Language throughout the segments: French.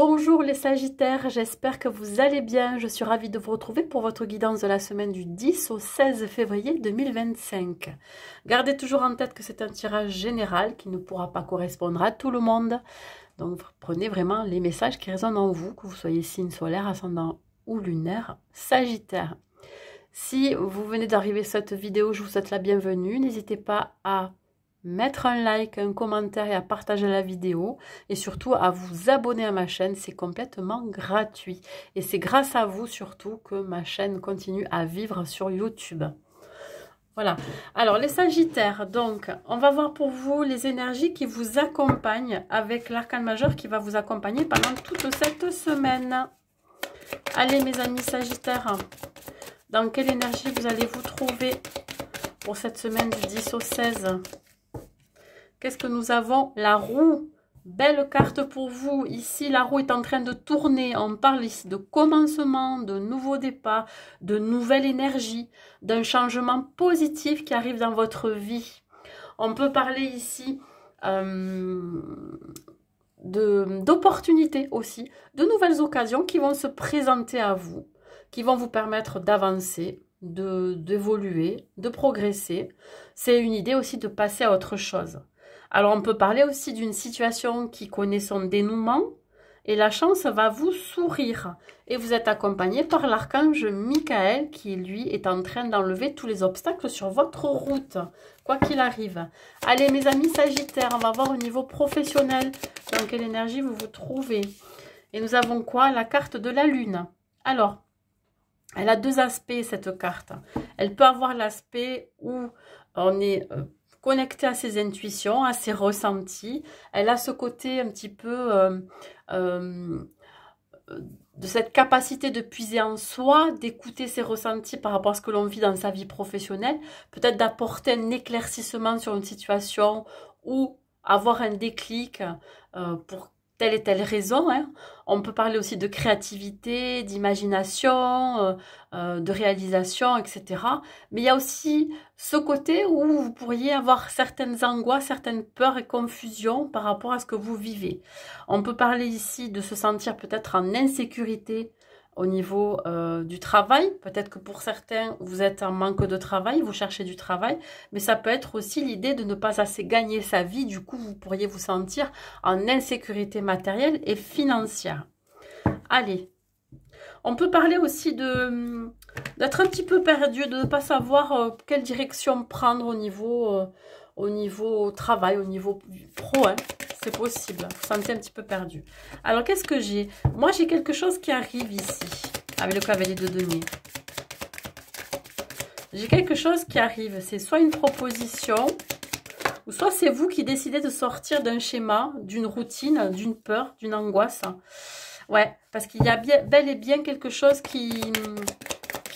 Bonjour les Sagittaires, j'espère que vous allez bien. Je suis ravie de vous retrouver pour votre guidance de la semaine du 10 au 16 février 2025. Gardez toujours en tête que c'est un tirage général qui ne pourra pas correspondre à tout le monde. Donc prenez vraiment les messages qui résonnent en vous, que vous soyez signe solaire, ascendant ou lunaire, Sagittaire. Si vous venez d'arriver sur cette vidéo, je vous souhaite la bienvenue. N'hésitez pas à mettre un like, un commentaire et à partager la vidéo. Et surtout à vous abonner à ma chaîne, c'est complètement gratuit. Et c'est grâce à vous surtout que ma chaîne continue à vivre sur YouTube. Voilà. Alors les Sagittaires, donc on va voir pour vous les énergies qui vous accompagnent avec l'arcane majeur qui va vous accompagner pendant toute cette semaine. Allez mes amis Sagittaires, dans quelle énergie vous allez vous trouver pour cette semaine du 10 au 16? Qu'est-ce que nous avons? La roue. Belle carte pour vous. Ici, la roue est en train de tourner. On parle ici de commencement, de nouveau départ, de nouvelle énergie, d'un changement positif qui arrive dans votre vie. On peut parler ici d'opportunités aussi, de nouvelles occasions qui vont se présenter à vous, qui vont vous permettre d'avancer, d'évoluer, de progresser. C'est une idée aussi de passer à autre chose. Alors, on peut parler aussi d'une situation qui connaît son dénouement et la chance va vous sourire. Et vous êtes accompagné par l'archange Michael qui, lui, est en train d'enlever tous les obstacles sur votre route, quoi qu'il arrive. Allez, mes amis Sagittaires, on va voir au niveau professionnel dans quelle énergie vous vous trouvez. Et nous avons quoi? La carte de la Lune. Alors, elle a deux aspects, cette carte. Elle peut avoir l'aspect où on est connecté à ses intuitions, à ses ressentis. Elle a ce côté un petit peu de cette capacité de puiser en soi, d'écouter ses ressentis par rapport à ce que l'on vit dans sa vie professionnelle, peut-être d'apporter un éclaircissement sur une situation ou avoir un déclic pour telle et telle raison. Hein. On peut parler aussi de créativité, d'imagination, de réalisation, etc. Mais il y a aussi ce côté où vous pourriez avoir certaines angoisses, certaines peurs et confusions par rapport à ce que vous vivez. On peut parler ici de se sentir peut-être en insécurité au niveau du travail. Peut-être que pour certains, vous êtes en manque de travail, vous cherchez du travail, mais ça peut être aussi l'idée de ne pas assez gagner sa vie. Du coup, vous pourriez vous sentir en insécurité matérielle et financière. Allez, on peut parler aussi d'être un petit peu perdu, de ne pas savoir quelle direction prendre au niveau travail, au niveau pro, hein. C'est possible, vous vous sentez un petit peu perdu. Alors, qu'est-ce que j'ai? Moi, j'ai quelque chose qui arrive ici, avec le cavalier de denier. J'ai quelque chose qui arrive, c'est soit une proposition, ou soit c'est vous qui décidez de sortir d'un schéma, d'une routine, d'une peur, d'une angoisse. Ouais, parce qu'il y a bel et bien quelque chose qui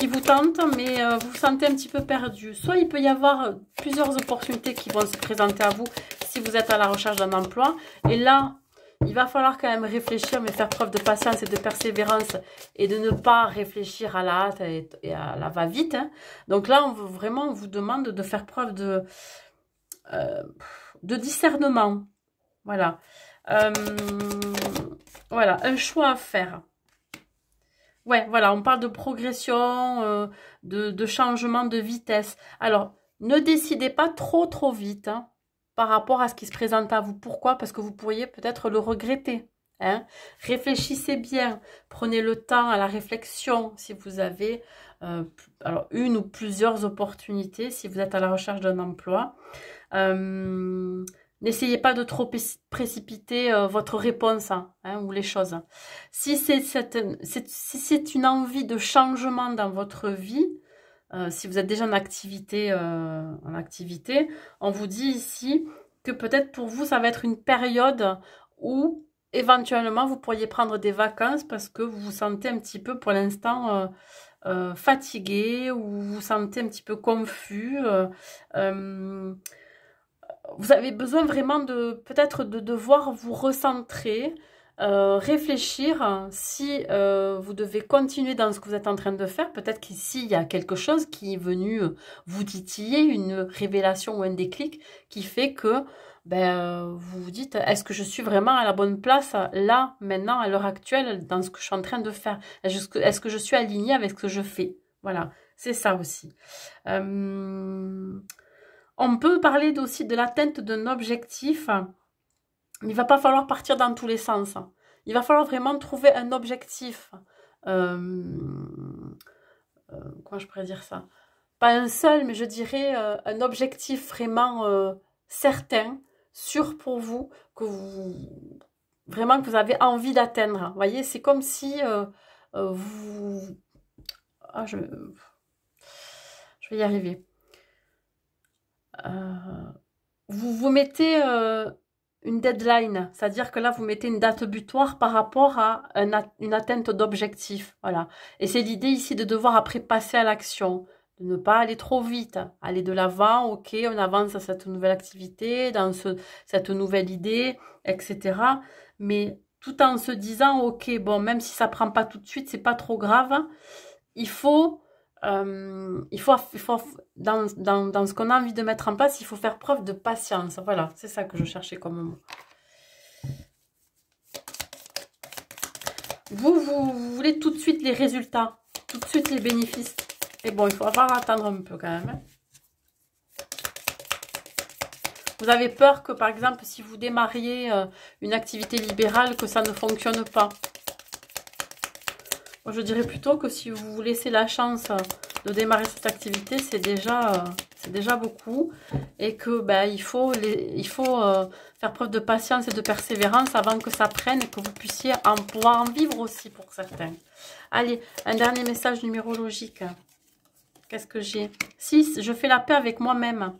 vous tente, mais vous vous sentez un petit peu perdu. Soit il peut y avoir plusieurs opportunités qui vont se présenter à vous si vous êtes à la recherche d'un emploi. Et là, il va falloir quand même réfléchir, mais faire preuve de patience et de persévérance et de ne pas réfléchir à la hâte et à la va-vite. Hein. Donc là, on vous demande de faire preuve de discernement. Voilà. Voilà, un choix à faire. Ouais, voilà, on parle de progression, de changement de vitesse. Alors, ne décidez pas trop vite hein, par rapport à ce qui se présente à vous. Pourquoi? Parce que vous pourriez peut-être le regretter. Hein. Réfléchissez bien, prenez le temps à la réflexion si vous avez alors une ou plusieurs opportunités, si vous êtes à la recherche d'un emploi. N'essayez pas de trop précipiter votre réponse hein, ou les choses. Si c'est une envie de changement dans votre vie, si vous êtes déjà en activité, on vous dit ici que peut-être pour vous, ça va être une période où éventuellement vous pourriez prendre des vacances parce que vous vous sentez un petit peu pour l'instant fatigué ou vous vous sentez un petit peu confus. Vous avez besoin vraiment de peut-être de devoir vous recentrer, réfléchir si vous devez continuer dans ce que vous êtes en train de faire. Peut-être qu'ici, il y a quelque chose qui est venu vous titiller, une révélation ou un déclic qui fait que vous vous dites, est-ce que je suis vraiment à la bonne place là, maintenant, à l'heure actuelle, dans ce que je suis en train de faire? Est-ce que je suis alignée avec ce que je fais? Voilà, c'est ça aussi. On peut parler aussi de l'atteinte d'un objectif. Il ne va pas falloir partir dans tous les sens. Il va falloir vraiment trouver un objectif. Comment je pourrais dire ça? Pas un seul, mais je dirais un objectif vraiment certain, sûr pour vous, vraiment que vous avez envie d'atteindre. Vous voyez, c'est comme si vous... Ah, je vais y arriver. Vous vous mettez une deadline, c'est-à-dire que là, vous mettez une date butoir par rapport à une atteinte d'objectif. Voilà. Et c'est l'idée ici de devoir après passer à l'action, de ne pas aller trop vite, aller de l'avant, ok, on avance à cette nouvelle activité, dans cette nouvelle idée, etc. Mais tout en se disant, ok, bon, même si ça prend pas tout de suite, c'est pas trop grave, il faut dans ce qu'on a envie de mettre en place, il faut faire preuve de patience. Voilà, c'est ça que je cherchais comme mot. Vous voulez tout de suite les résultats, tout de suite les bénéfices. Et bon, il faut avoir attendre un peu quand même. Hein. Vous avez peur que, par exemple, si vous démarriez une activité libérale, que ça ne fonctionne pas. Moi, je dirais plutôt que si vous vous laissez la chance de démarrer cette activité, c'est déjà beaucoup. Et que il faut faire preuve de patience et de persévérance avant que ça prenne et que vous puissiez pouvoir en vivre aussi pour certains. Allez, un dernier message numérologique. Qu'est-ce que j'ai? 6. Je fais la paix avec moi-même.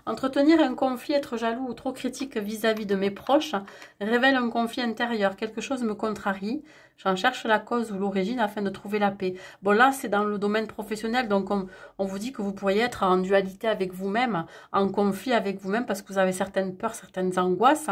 Entretenir un conflit, être jaloux ou trop critique vis-à-vis de mes proches révèle un conflit intérieur. Quelque chose me contrarie. J'en cherche la cause ou l'origine afin de trouver la paix. Bon, là, c'est dans le domaine professionnel. Donc, on vous dit que vous pourriez être en dualité avec vous-même, en conflit avec vous-même parce que vous avez certaines peurs, certaines angoisses.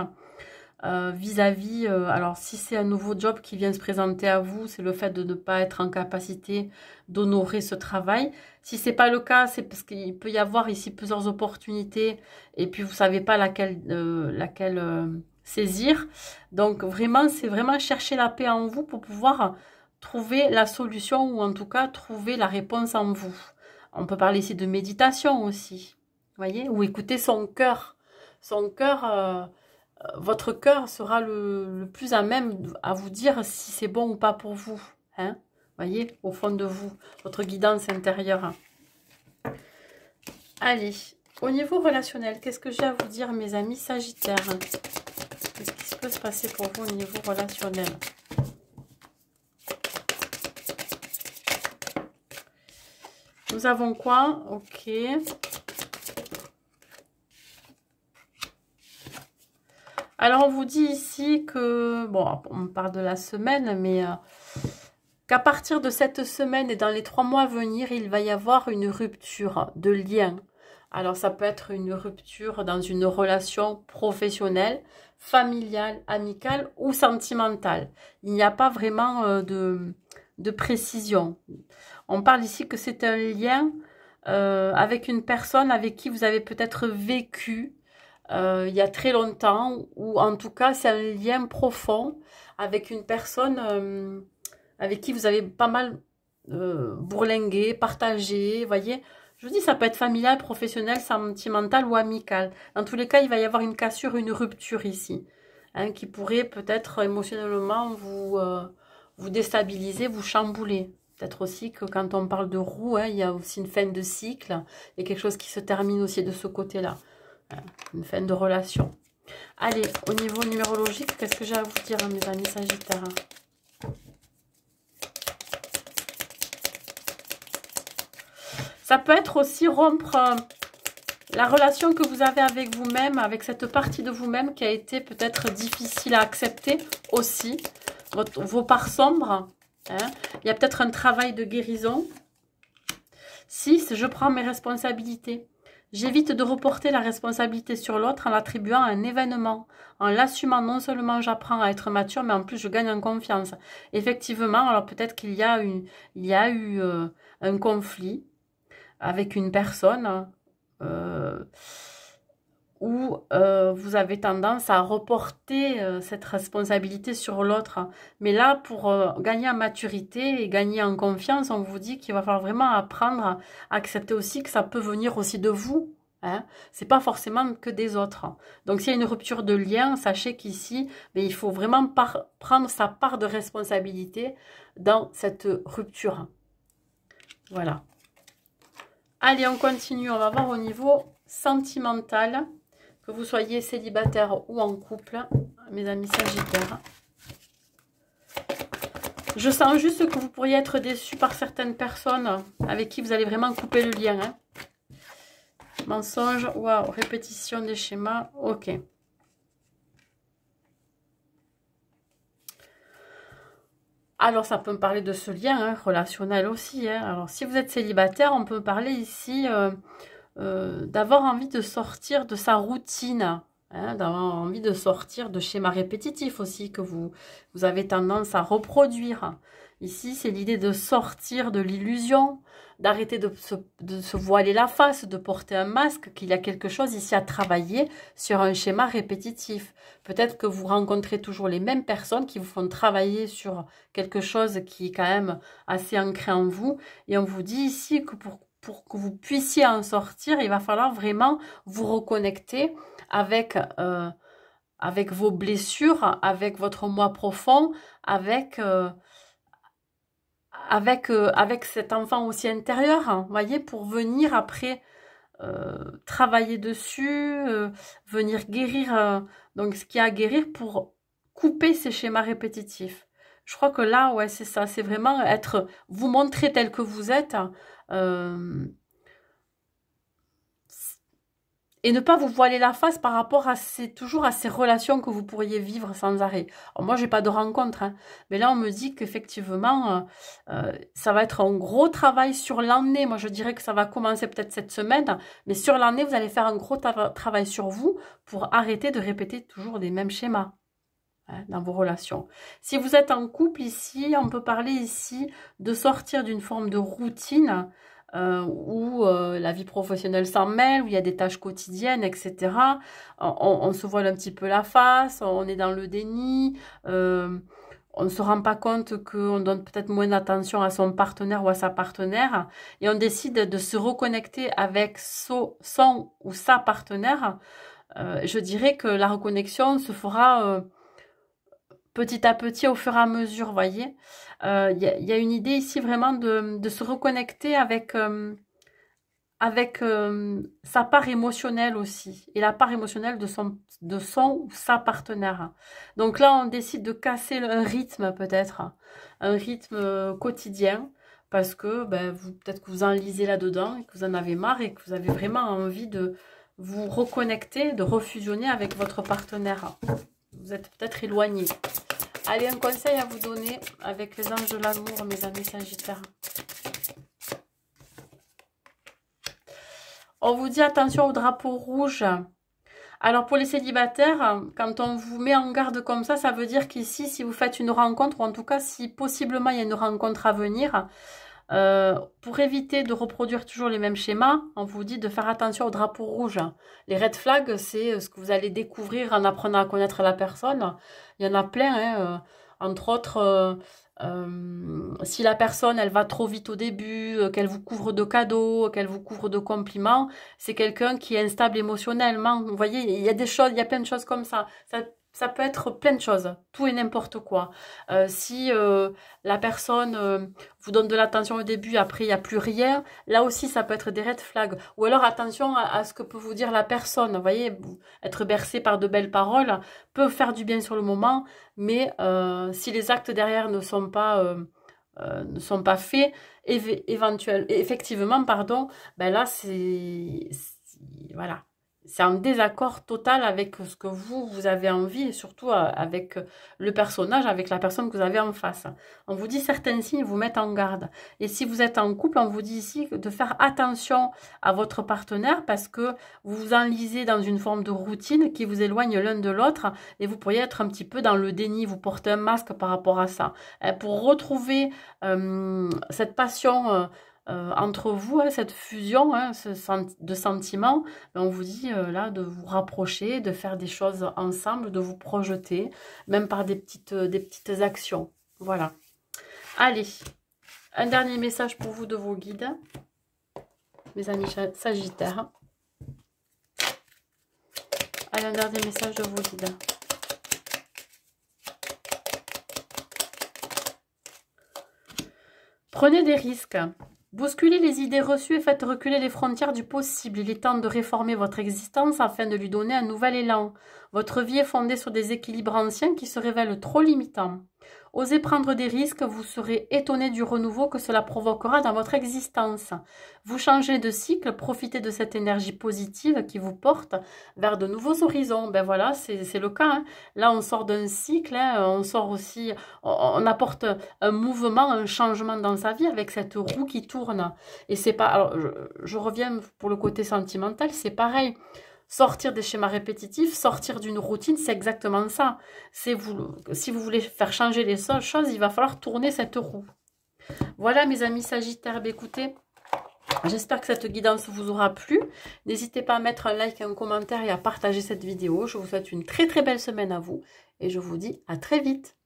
Vis-à-vis, alors si c'est un nouveau job qui vient se présenter à vous, c'est le fait de ne pas être en capacité d'honorer ce travail. Si c'est pas le cas, c'est parce qu'il peut y avoir ici plusieurs opportunités et puis vous savez pas laquelle saisir. Donc vraiment, c'est vraiment chercher la paix en vous pour pouvoir trouver la solution ou en tout cas trouver la réponse en vous. On peut parler ici de méditation aussi, vous voyez, ou écouter son cœur. Son cœur, votre cœur sera le plus à même à vous dire si c'est bon ou pas pour vous. Hein, voyez, au fond de vous, votre guidance intérieure. Allez, au niveau relationnel, qu'est-ce que j'ai à vous dire, mes amis Sagittaires? Qu'est-ce qui peut se passer pour vous au niveau relationnel? Nous avons quoi? Ok. Alors, on vous dit ici que, bon, on parle de la semaine, mais qu'à partir de cette semaine et dans les 3 mois à venir, il va y avoir une rupture de lien. Alors, ça peut être une rupture dans une relation professionnelle, familiale, amicale ou sentimentale. Il n'y a pas vraiment de précision. On parle ici que c'est un lien avec une personne avec qui vous avez peut-être vécu il y a très longtemps, ou en tout cas c'est un lien profond avec une personne avec qui vous avez pas mal bourlingué, partagé, voyez. Je vous dis, ça peut être familial, professionnel, sentimental ou amical. Dans tous les cas, il va y avoir une cassure, une rupture ici, hein, qui pourrait peut-être émotionnellement vous déstabiliser, vous chambouler. Peut-être aussi que quand on parle de roue, hein, il y a aussi une fin de cycle et quelque chose qui se termine aussi de ce côté-là. Une fin de relation. Allez, au niveau numérologique, qu'est-ce que j'ai à vous dire, mes amis Sagittaires? Ça peut être aussi rompre la relation que vous avez avec vous-même, avec cette partie de vous-même qui a été peut-être difficile à accepter aussi. Vos parts sombres. Hein. Il y a peut-être un travail de guérison. 6. Je prends mes responsabilités. J'évite de reporter la responsabilité sur l'autre en l'attribuant à un événement. En l'assumant, non seulement j'apprends à être mature, mais en plus je gagne en confiance. Effectivement, alors peut-être qu'il y a eu un conflit avec une personne où vous avez tendance à reporter cette responsabilité sur l'autre. Mais là, pour gagner en maturité et gagner en confiance, on vous dit qu'il va falloir vraiment apprendre à accepter aussi que ça peut venir aussi de vous. Hein. C'est pas forcément que des autres. Donc, s'il y a une rupture de lien, sachez qu'ici, mais il faut vraiment prendre sa part de responsabilité dans cette rupture. Voilà. Allez, on continue. On va voir au niveau sentimental, que vous soyez célibataire ou en couple, mes amis sagittaires. Je sens juste que vous pourriez être déçus par certaines personnes avec qui vous allez vraiment couper le lien. Hein. Mensonge, waouh, répétition des schémas, ok. Alors, ça peut me parler de ce lien hein, relationnel aussi. Hein. Alors, si vous êtes célibataire, on peut parler ici d'avoir envie de sortir de sa routine. Hein, d'avoir envie de sortir de schémas répétitifs aussi que vous avez tendance à reproduire. Ici, c'est l'idée de sortir de l'illusion, d'arrêter de se voiler la face, de porter un masque, qu'il y a quelque chose ici à travailler sur un schéma répétitif. Peut-être que vous rencontrez toujours les mêmes personnes qui vous font travailler sur quelque chose qui est quand même assez ancré en vous. Et on vous dit ici que pour que vous puissiez en sortir, il va falloir vraiment vous reconnecter avec vos blessures, avec votre moi profond, avec cet enfant aussi intérieur, hein, voyez, pour venir après travailler dessus, venir guérir, donc ce qu'il y a à guérir pour couper ces schémas répétitifs. Je crois que là, ouais, c'est ça, c'est vraiment vous montrer tel que vous êtes, et ne pas vous voiler la face par rapport à toujours à ces relations que vous pourriez vivre sans arrêt. Alors moi, j'ai pas de rencontre, hein, mais là, on me dit qu'effectivement, ça va être un gros travail sur l'année. Moi, je dirais que ça va commencer peut-être cette semaine, mais sur l'année, vous allez faire un gros travail sur vous pour arrêter de répéter toujours les mêmes schémas hein, dans vos relations. Si vous êtes en couple ici, on peut parler ici de sortir d'une forme de routine où la vie professionnelle s'en mêle, où il y a des tâches quotidiennes, etc. On se voile un petit peu la face, on est dans le déni, on ne se rend pas compte qu'on donne peut-être moins d'attention à son partenaire ou à sa partenaire, et on décide de se reconnecter avec son ou sa partenaire. Je dirais que la reconnexion se fera petit à petit, au fur et à mesure, vous voyez. Il y a une idée ici vraiment de se reconnecter avec sa part émotionnelle aussi. Et la part émotionnelle de son ou sa partenaire. Donc là, on décide de casser un rythme peut-être. Un rythme quotidien. Parce que peut-être que vous enlisez là-dedans et que vous en avez marre et que vous avez vraiment envie de vous reconnecter, de refusionner avec votre partenaire. Vous êtes peut-être éloigné. Allez, un conseil à vous donner avec les anges de l'amour, mes amis sagittaires. On vous dit attention au drapeau rouge. Alors, pour les célibataires, quand on vous met en garde comme ça veut dire qu'ici, si vous faites une rencontre, ou en tout cas, si possiblement il y a une rencontre à venir, pour éviter de reproduire toujours les mêmes schémas, on vous dit de faire attention au drapeau rouge. Les red flags, c'est ce que vous allez découvrir en apprenant à connaître la personne. Il y en a plein, hein, entre autres, si la personne, elle va trop vite au début, qu'elle vous couvre de cadeaux, qu'elle vous couvre de compliments, c'est quelqu'un qui est instable émotionnellement. Vous voyez, il y a des choses, il y a plein de choses comme ça. Ça peut être plein de choses, tout et n'importe quoi. Si la personne vous donne de l'attention au début, après il n'y a plus rien, là aussi ça peut être des red flags. Ou alors attention à ce que peut vous dire la personne. Vous voyez, être bercé par de belles paroles peut faire du bien sur le moment, mais si les actes derrière ne sont pas faits, effectivement, pardon, là voilà. C'est un désaccord total avec ce que vous avez envie et surtout avec le personnage, avec la personne que vous avez en face. On vous dit certains signes vous mettent en garde. Et si vous êtes en couple, on vous dit ici de faire attention à votre partenaire parce que vous vous enlisez dans une forme de routine qui vous éloigne l'un de l'autre et vous pourriez être un petit peu dans le déni, vous portez un masque par rapport à ça. Pour retrouver cette passion entre vous, hein, cette fusion hein, de sentiments, on vous dit là de vous rapprocher, de faire des choses ensemble, de vous projeter, même par des petites actions. Voilà. Allez, un dernier message pour vous de vos guides, mes amis Sagittaires. Allez, un dernier message de vos guides. Prenez des risques. Bousculez les idées reçues et faites reculer les frontières du possible. Il est temps de réformer votre existence afin de lui donner un nouvel élan. Votre vie est fondée sur des équilibres anciens qui se révèlent trop limitants. Osez prendre des risques, vous serez étonné du renouveau que cela provoquera dans votre existence. Vous changez de cycle, profitez de cette énergie positive qui vous porte vers de nouveaux horizons. Ben voilà, c'est le cas. Hein. Là, on sort d'un cycle, hein, on sort aussi, on apporte un mouvement, un changement dans sa vie avec cette roue qui tourne. Et c'est pas, alors je reviens pour le côté sentimental, c'est pareil. Sortir des schémas répétitifs, sortir d'une routine, c'est exactement ça. Si vous voulez faire changer les choses, il va falloir tourner cette roue. Voilà mes amis Sagittaires, écoutez, j'espère que cette guidance vous aura plu. N'hésitez pas à mettre un like, un commentaire et à partager cette vidéo. Je vous souhaite une très très belle semaine à vous et je vous dis à très vite.